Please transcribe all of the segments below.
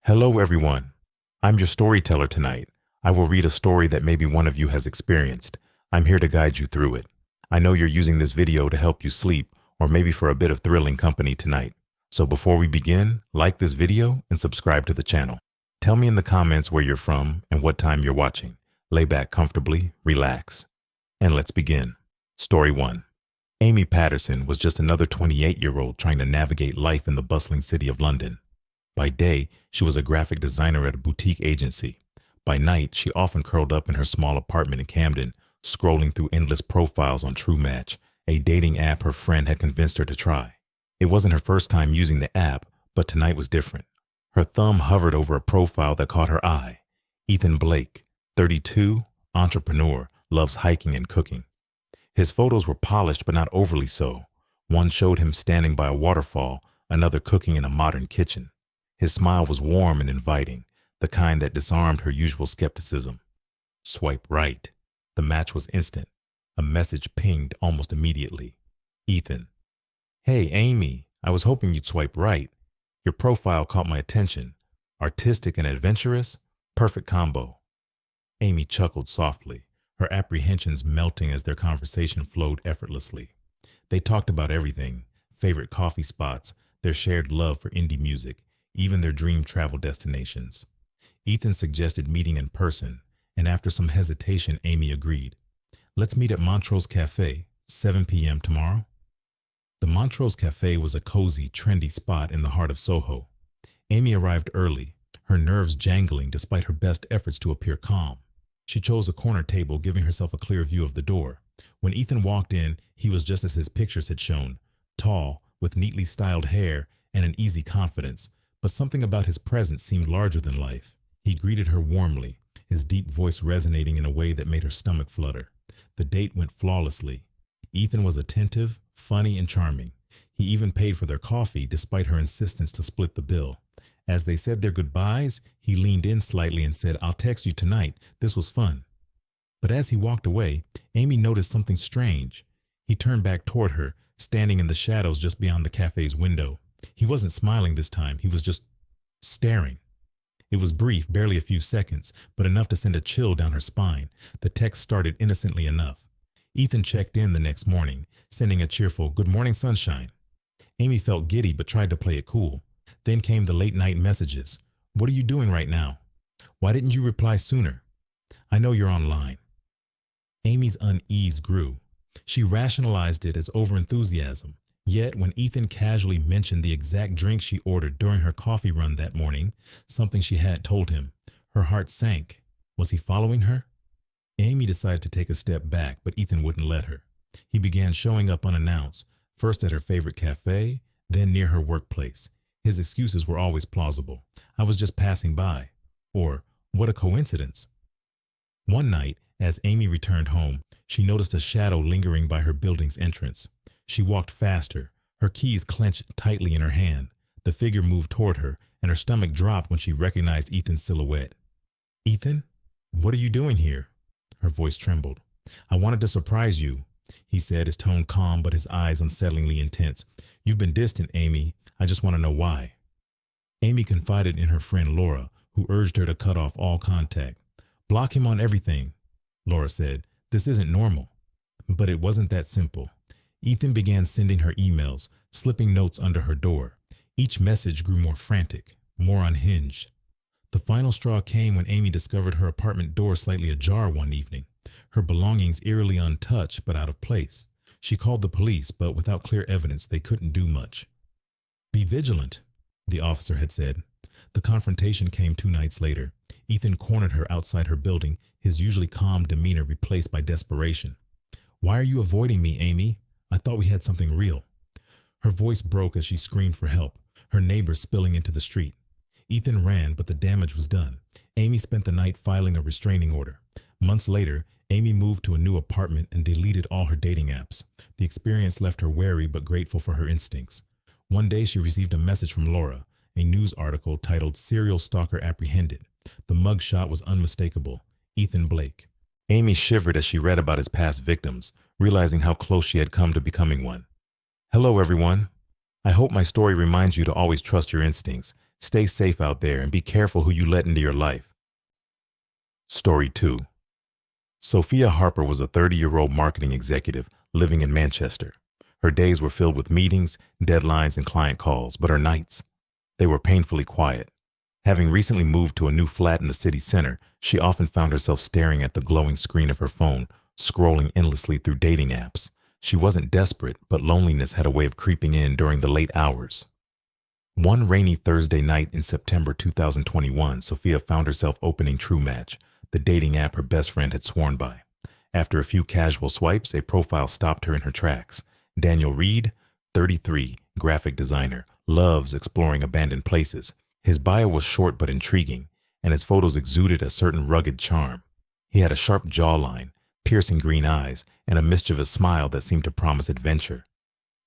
Hello, everyone. I'm your storyteller tonight. I will read a story that maybe one of you has experienced. I'm here to guide you through it. I know you're using this video to help you sleep or maybe for a bit of thrilling company tonight. So before we begin, like this video and subscribe to the channel. Tell me in the comments where you're from and what time you're watching. Lay back comfortably, relax, and let's begin. Story 1. Amy Patterson was just another 28-year-old trying to navigate life in the bustling city of London. By day, she was a graphic designer at a boutique agency. By night, she often curled up in her small apartment in Camden, scrolling through endless profiles on TrueMatch, a dating app her friend had convinced her to try. It wasn't her first time using the app, but tonight was different. Her thumb hovered over a profile that caught her eye. Ethan Blake, 32, entrepreneur, loves hiking and cooking. His photos were polished but not overly so. One showed him standing by a waterfall, another cooking in a modern kitchen. His smile was warm and inviting, the kind that disarmed her usual skepticism. Swipe right. The match was instant. A message pinged almost immediately. Ethan. Hey, Amy, I was hoping you'd swipe right. Your profile caught my attention. Artistic and adventurous, perfect combo. Amy chuckled softly, her apprehensions melting as their conversation flowed effortlessly. They talked about everything, favorite coffee spots, their shared love for indie music, even their dream travel destinations. Ethan suggested meeting in person, and after some hesitation, Amy agreed. Let's meet at Montrose Cafe, 7 p.m. tomorrow. The Montrose Cafe was a cozy, trendy spot in the heart of Soho. Amy arrived early, her nerves jangling despite her best efforts to appear calm. She chose a corner table, giving herself a clear view of the door. When Ethan walked in, he was just as his pictures had shown, tall, with neatly styled hair and an easy confidence. But something about his presence seemed larger than life. He greeted her warmly, his deep voice resonating in a way that made her stomach flutter. The date went flawlessly. Ethan was attentive, funny, and charming. He even paid for their coffee despite her insistence to split the bill. As they said their goodbyes, he leaned in slightly and said, "I'll text you tonight. This was fun." But as he walked away, Amy noticed something strange. He turned back toward her, standing in the shadows just beyond the cafe's window. He wasn't smiling this time, he was just staring. It was brief, barely a few seconds, but enough to send a chill down her spine. The text started innocently enough. Ethan checked in the next morning, sending a cheerful, "Good morning, sunshine." Amy felt giddy but tried to play it cool. Then came the late-night messages. "What are you doing right now? Why didn't you reply sooner? I know you're online." Amy's unease grew. She rationalized it as overenthusiasm. Yet, when Ethan casually mentioned the exact drink she ordered during her coffee run that morning, something she hadn't told him, her heart sank. Was he following her? Amy decided to take a step back, but Ethan wouldn't let her. He began showing up unannounced, first at her favorite cafe, then near her workplace. His excuses were always plausible. "I was just passing by," or "What a coincidence." One night, as Amy returned home, she noticed a shadow lingering by her building's entrance. She walked faster, her keys clenched tightly in her hand. The figure moved toward her, and her stomach dropped when she recognized Ethan's silhouette. "Ethan, what are you doing here?" Her voice trembled. "I wanted to surprise you," he said, his tone calm but his eyes unsettlingly intense. "You've been distant, Amy. I just want to know why." Amy confided in her friend Laura, who urged her to cut off all contact. "Block him on everything," Laura said. "This isn't normal." But it wasn't that simple. Ethan began sending her emails, slipping notes under her door. Each message grew more frantic, more unhinged. The final straw came when Amy discovered her apartment door slightly ajar one evening, her belongings eerily untouched but out of place. She called the police, but without clear evidence, they couldn't do much. "Be vigilant," the officer had said. The confrontation came 2 nights later. Ethan cornered her outside her building, his usually calm demeanor replaced by desperation. "Why are you avoiding me, Amy? I thought we had something real." Her voice broke as she screamed for help, her neighbors spilling into the street. Ethan ran, but the damage was done. Amy spent the night filing a restraining order. Months later, Amy moved to a new apartment and deleted all her dating apps. The experience left her wary but grateful for her instincts. One day she received a message from Laura, a news article titled "Serial Stalker Apprehended." The mugshot was unmistakable: Ethan Blake. Amy shivered as she read about his past victims, realizing how close she had come to becoming one. Hello, everyone. I hope my story reminds you to always trust your instincts. Stay safe out there and be careful who you let into your life. Story 2. Sophia Harper was a 30-year-old marketing executive living in Manchester. Her days were filled with meetings, deadlines, and client calls, but her nights, they were painfully quiet. Having recently moved to a new flat in the city center, she often found herself staring at the glowing screen of her phone, scrolling endlessly through dating apps. She wasn't desperate, but loneliness had a way of creeping in during the late hours. One rainy Thursday night in September 2021, Sophia found herself opening True Match, the dating app her best friend had sworn by. After a few casual swipes, a profile stopped her in her tracks. Daniel Reed, 33, graphic designer, loves exploring abandoned places. His bio was short but intriguing, and his photos exuded a certain rugged charm. He had a sharp jawline, piercing green eyes, and a mischievous smile that seemed to promise adventure.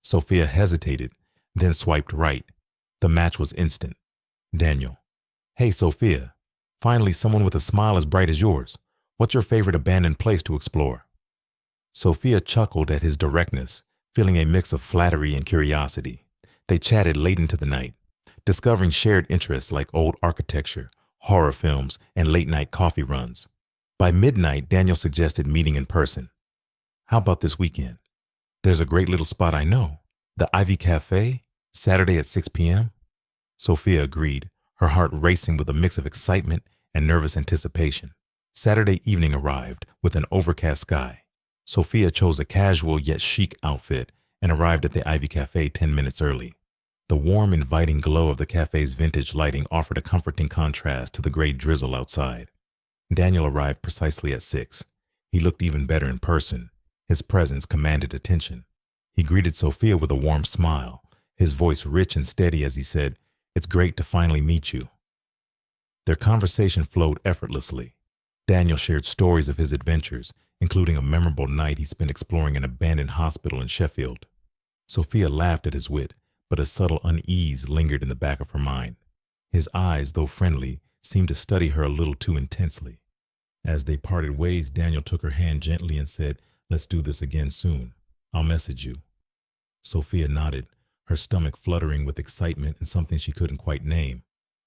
Sophia hesitated, then swiped right. The match was instant. Daniel. Hey, Sophia. Finally, someone with a smile as bright as yours. What's your favorite abandoned place to explore? Sophia chuckled at his directness, feeling a mix of flattery and curiosity. They chatted late into the night, discovering shared interests like old architecture, horror films, and late-night coffee runs. By midnight, Daniel suggested meeting in person. How about this weekend? There's a great little spot I know, the Ivy Cafe, Saturday at 6 p.m. Sophia agreed, her heart racing with a mix of excitement and nervous anticipation. Saturday evening arrived with an overcast sky. Sophia chose a casual yet chic outfit and arrived at the Ivy Cafe 10 minutes early. The warm, inviting glow of the cafe's vintage lighting offered a comforting contrast to the gray drizzle outside. Daniel arrived precisely at 6. He looked even better in person. His presence commanded attention. He greeted Sophia with a warm smile, his voice rich and steady as he said, "It's great to finally meet you." Their conversation flowed effortlessly. Daniel shared stories of his adventures, including a memorable night he spent exploring an abandoned hospital in Sheffield. Sophia laughed at his wit, but a subtle unease lingered in the back of her mind. His eyes, though friendly, seemed to study her a little too intensely. As they parted ways, Daniel took her hand gently and said, "Let's do this again soon. I'll message you." Sophia nodded, her stomach fluttering with excitement and something she couldn't quite name.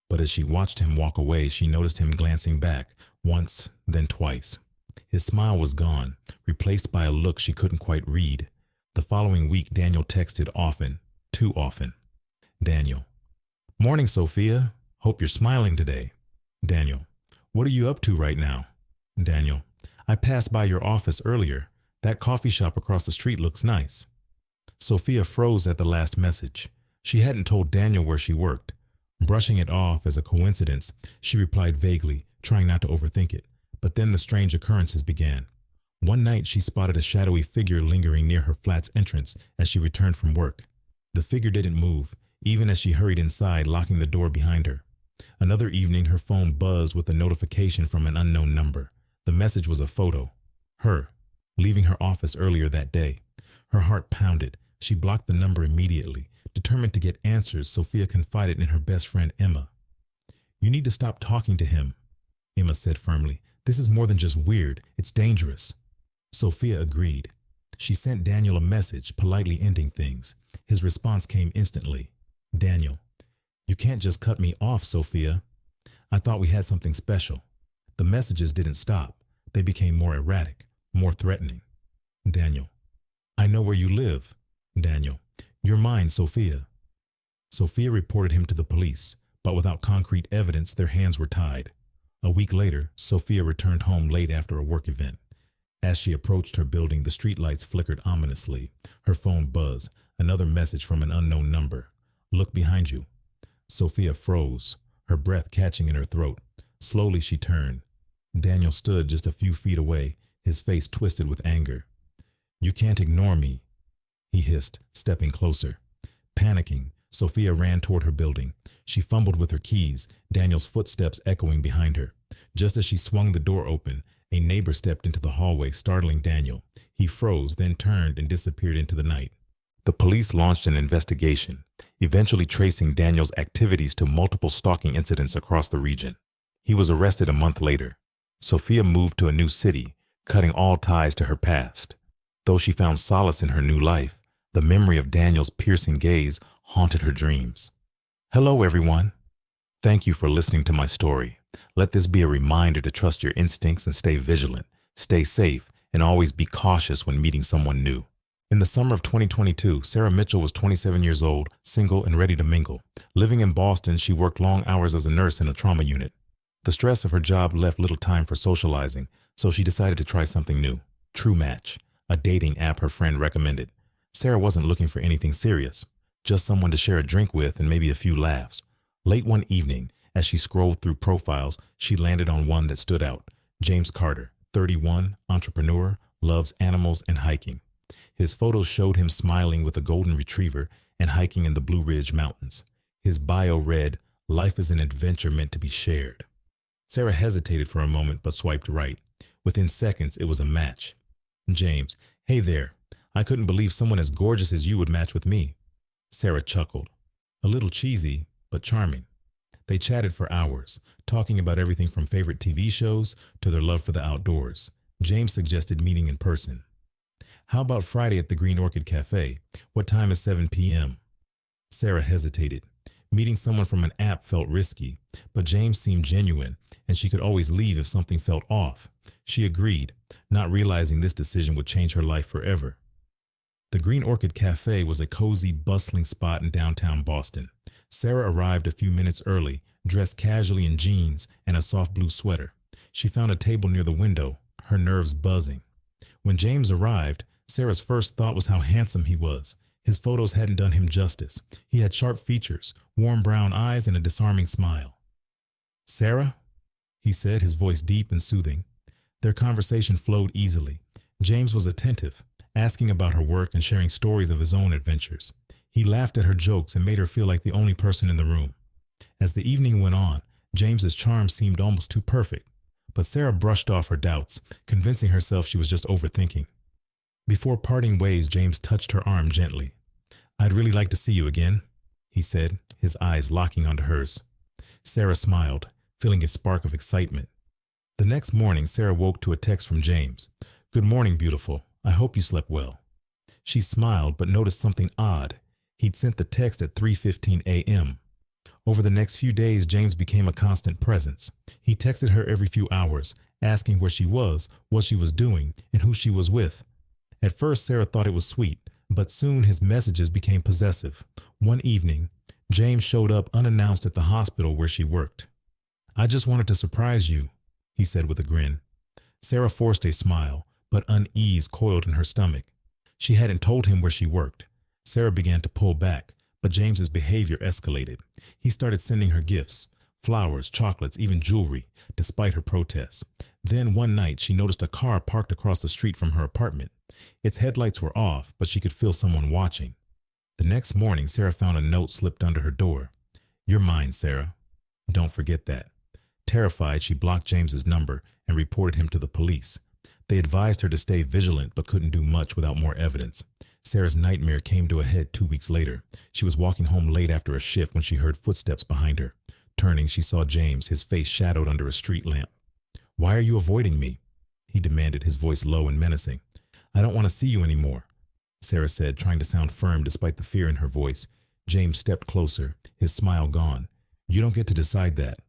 But as she watched him walk away, she noticed him glancing back, once, then twice. His smile was gone, replaced by a look she couldn't quite read. The following week, Daniel texted often, too often. Daniel. Morning, Sophia. Hope you're smiling today. Daniel. What are you up to right now? Daniel. I passed by your office earlier. That coffee shop across the street looks nice. Sophia froze at the last message. She hadn't told Daniel where she worked. Brushing it off as a coincidence, she replied vaguely, trying not to overthink it. But then the strange occurrences began. One night she spotted a shadowy figure lingering near her flat's entrance as she returned from work. The figure didn't move, even as she hurried inside, locking the door behind her. Another evening, her phone buzzed with a notification from an unknown number. The message was a photo. Her, leaving her office earlier that day. Her heart pounded. She blocked the number immediately. Determined to get answers, Sophia confided in her best friend, Emma. "You need to stop talking to him," Emma said firmly. "This is more than just weird. It's dangerous." Sophia agreed. She sent Daniel a message, politely ending things. His response came instantly. Daniel. "You can't just cut me off, Sophia. I thought we had something special." The messages didn't stop. They became more erratic, more threatening. Daniel. "I know where you live." Daniel. "You're mine, Sophia." Sophia reported him to the police, but without concrete evidence, their hands were tied. A week later, Sophia returned home late after a work event. As she approached her building, the streetlights flickered ominously. Her phone buzzed. Another message from an unknown number. "Look behind you." Sophia froze, her breath catching in her throat. Slowly she turned. Daniel stood just a few feet away, his face twisted with anger. "You can't ignore me," he hissed, stepping closer. Panicking, Sophia ran toward her building. She fumbled with her keys, Daniel's footsteps echoing behind her. Just as she swung the door open, a neighbor stepped into the hallway, startling Daniel. He froze, then turned and disappeared into the night. The police launched an investigation, eventually tracing Daniel's activities to multiple stalking incidents across the region. He was arrested a month later. Sophia moved to a new city, cutting all ties to her past. Though she found solace in her new life, the memory of Daniel's piercing gaze haunted her dreams. Hello, everyone. Thank you for listening to my story. Let this be a reminder to trust your instincts and stay vigilant, stay safe, and always be cautious when meeting someone new. In the summer of 2022, Sarah Mitchell was 27 years old, single, and ready to mingle. Living in Boston, she worked long hours as a nurse in a trauma unit. The stress of her job left little time for socializing, so she decided to try something new. True Match, a dating app her friend recommended. Sarah wasn't looking for anything serious, just someone to share a drink with and maybe a few laughs. Late one evening, as she scrolled through profiles, she landed on one that stood out. James Carter, 31, entrepreneur, loves animals and hiking. His photos showed him smiling with a golden retriever and hiking in the Blue Ridge Mountains. His bio read, "Life is an adventure meant to be shared." Sarah hesitated for a moment but swiped right. Within seconds, it was a match. James, "Hey there. I couldn't believe someone as gorgeous as you would match with me." Sarah chuckled. A little cheesy, but charming. They chatted for hours, talking about everything from favorite TV shows to their love for the outdoors. James suggested meeting in person. "How about Friday at the Green Orchid Cafe? What time is 7 p.m.? Sarah hesitated. Meeting someone from an app felt risky, but James seemed genuine, and she could always leave if something felt off. She agreed, not realizing this decision would change her life forever. The Green Orchid Cafe was a cozy, bustling spot in downtown Boston. Sarah arrived a few minutes early, dressed casually in jeans and a soft blue sweater. She found a table near the window, her nerves buzzing. When James arrived, Sarah's first thought was how handsome he was. His photos hadn't done him justice. He had sharp features, warm brown eyes, and a disarming smile. "Sarah?" he said, his voice deep and soothing. Their conversation flowed easily. James was attentive, asking about her work and sharing stories of his own adventures. He laughed at her jokes and made her feel like the only person in the room. As the evening went on, James's charm seemed almost too perfect, but Sarah brushed off her doubts, convincing herself she was just overthinking. Before parting ways, James touched her arm gently. "I'd really like to see you again," he said, his eyes locking onto hers. Sarah smiled, feeling a spark of excitement. The next morning, Sarah woke to a text from James. "Good morning, beautiful. I hope you slept well." She smiled, but noticed something odd. He'd sent the text at 3:15 a.m. Over the next few days, James became a constant presence. He texted her every few hours, asking where she was, what she was doing, and who she was with. At first, Sarah thought it was sweet, but soon his messages became possessive. One evening, James showed up unannounced at the hospital where she worked. "I just wanted to surprise you," he said with a grin. Sarah forced a smile, but unease coiled in her stomach. She hadn't told him where she worked. Sarah began to pull back, but James's behavior escalated. He started sending her gifts, flowers, chocolates, even jewelry, despite her protests. Then one night, she noticed a car parked across the street from her apartment. Its headlights were off, but she could feel someone watching. The next morning, Sarah found a note slipped under her door. "You're mine, Sarah. Don't forget that." Terrified, she blocked James's number and reported him to the police. They advised her to stay vigilant but couldn't do much without more evidence. Sarah's nightmare came to a head 2 weeks later. She was walking home late after a shift when she heard footsteps behind her. Turning, she saw James, his face shadowed under a street lamp. "Why are you avoiding me?" he demanded, his voice low and menacing. "I don't want to see you anymore," Sarah said, trying to sound firm despite the fear in her voice. James stepped closer, his smile gone. "You don't get to decide that."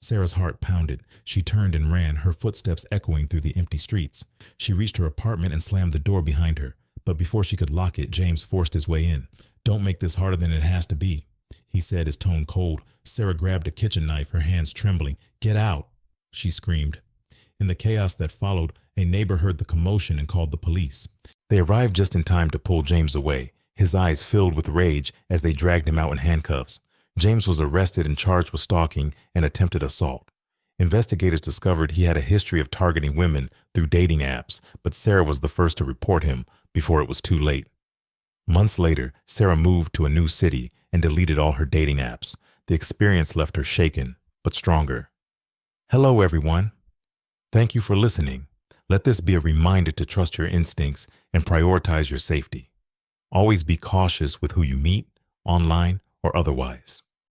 Sarah's heart pounded. She turned and ran, her footsteps echoing through the empty streets. She reached her apartment and slammed the door behind her. But before she could lock it, James forced his way in. "Don't make this harder than it has to be," he said, his tone cold. Sarah grabbed a kitchen knife, her hands trembling. "Get out," she screamed. In the chaos that followed, a neighbor heard the commotion and called the police. They arrived just in time to pull James away, his eyes filled with rage as they dragged him out in handcuffs. James was arrested and charged with stalking and attempted assault. Investigators discovered he had a history of targeting women through dating apps, but Sarah was the first to report him before it was too late. Months later, Sarah moved to a new city and deleted all her dating apps. The experience left her shaken, but stronger. Hello, everyone. Thank you for listening. Let this be a reminder to trust your instincts and prioritize your safety. Always be cautious with who you meet, online or otherwise.